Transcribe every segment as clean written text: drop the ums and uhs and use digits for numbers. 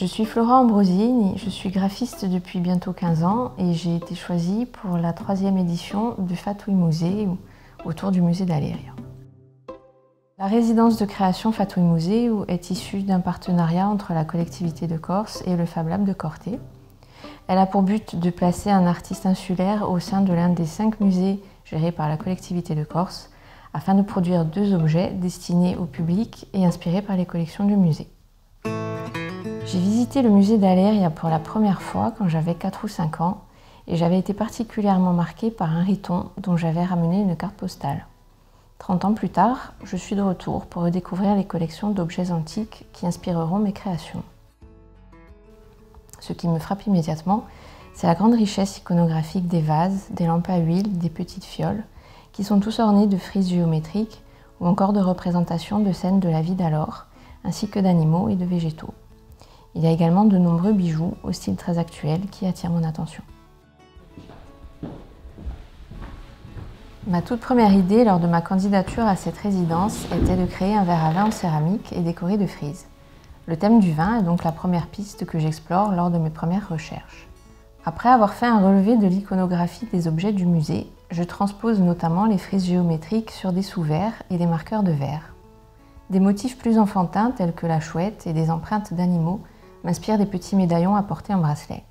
Je suis Flora Ambrosini, je suis graphiste depuis bientôt 15 ans et j'ai été choisie pour la 3e édition du Fatouille Musée autour du musée d'Aléria. La résidence de création Fatouille Musée est issue d'un partenariat entre la collectivité de Corse et le Fab Lab de Corté. Elle a pour but de placer un artiste insulaire au sein de l'un des 5 musées gérés par la collectivité de Corse afin de produire 2 objets destinés au public et inspirés par les collections du musée. J'ai visité le musée d'Aléria pour la première fois quand j'avais 4 ou 5 ans et j'avais été particulièrement marquée par un riton dont j'avais ramené une carte postale. 30 ans plus tard, je suis de retour pour redécouvrir les collections d'objets antiques qui inspireront mes créations. Ce qui me frappe immédiatement, c'est la grande richesse iconographique des vases, des lampes à huile, des petites fioles, qui sont tous ornés de frises géométriques ou encore de représentations de scènes de la vie d'alors, ainsi que d'animaux et de végétaux. Il y a également de nombreux bijoux au style très actuel qui attirent mon attention. Ma toute première idée lors de ma candidature à cette résidence était de créer un verre à vin en céramique et décoré de frises. Le thème du vin est donc la première piste que j'explore lors de mes premières recherches. Après avoir fait un relevé de l'iconographie des objets du musée, je transpose notamment les frises géométriques sur des sous-verres et des marqueurs de verre. Des motifs plus enfantins tels que la chouette et des empreintes d'animaux m'inspirent des petits médaillons à porter en bracelet.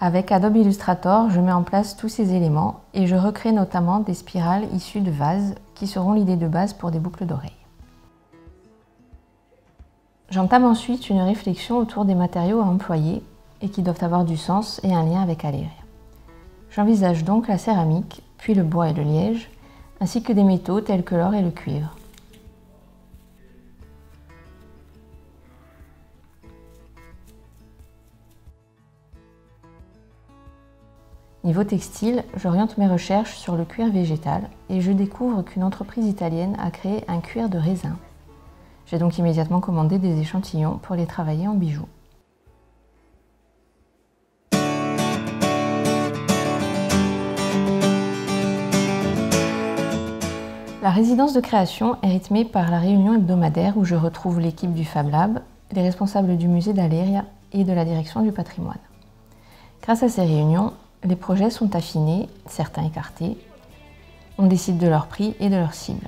Avec Adobe Illustrator, je mets en place tous ces éléments et je recrée notamment des spirales issues de vases qui seront l'idée de base pour des boucles d'oreilles. J'entame ensuite une réflexion autour des matériaux à employer et qui doivent avoir du sens et un lien avec Aléria. J'envisage donc la céramique, puis le bois et le liège, ainsi que des métaux tels que l'or et le cuivre. Niveau textile, j'oriente mes recherches sur le cuir végétal et je découvre qu'une entreprise italienne a créé un cuir de raisin. J'ai donc immédiatement commandé des échantillons pour les travailler en bijoux. La résidence de création est rythmée par la réunion hebdomadaire où je retrouve l'équipe du Fab Lab, les responsables du musée d'Aléria et de la direction du patrimoine. Grâce à ces réunions, les projets sont affinés, certains écartés. On décide de leur prix et de leur cible.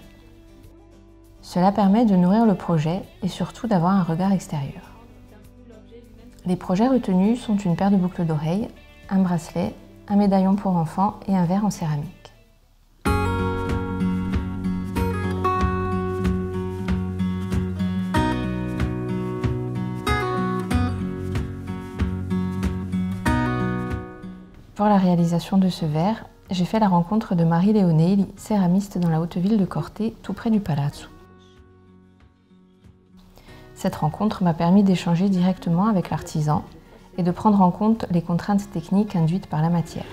Cela permet de nourrir le projet et surtout d'avoir un regard extérieur. Les projets retenus sont une paire de boucles d'oreilles, un bracelet, un médaillon pour enfants et un verre en céramique. Pour la réalisation de ce verre, j'ai fait la rencontre de Marie Leonelli, céramiste dans la Haute-Ville de Corté, tout près du Palazzo. Cette rencontre m'a permis d'échanger directement avec l'artisan et de prendre en compte les contraintes techniques induites par la matière.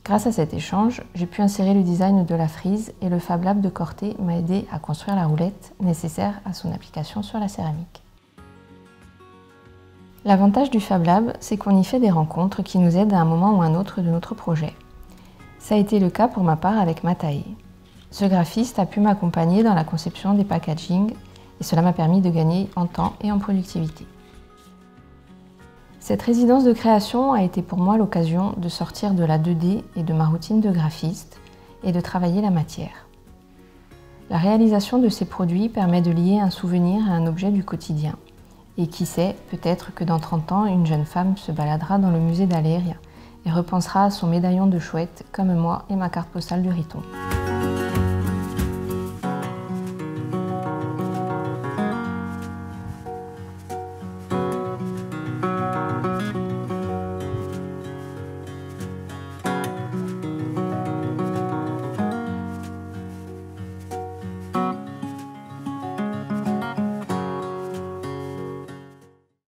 Grâce à cet échange, j'ai pu insérer le design de la frise et le Fab Lab de Corté m'a aidé à construire la roulette nécessaire à son application sur la céramique. L'avantage du Fab Lab, c'est qu'on y fait des rencontres qui nous aident à un moment ou un autre de notre projet. Ça a été le cas pour ma part avec Matae. Ce graphiste a pu m'accompagner dans la conception des packaging et cela m'a permis de gagner en temps et en productivité. Cette résidence de création a été pour moi l'occasion de sortir de la 2D et de ma routine de graphiste et de travailler la matière. La réalisation de ces produits permet de lier un souvenir à un objet du quotidien. Et qui sait, peut-être que dans 30 ans, une jeune femme se baladera dans le musée d'Aléria et repensera à son médaillon de chouette comme moi et ma carte postale du Riton.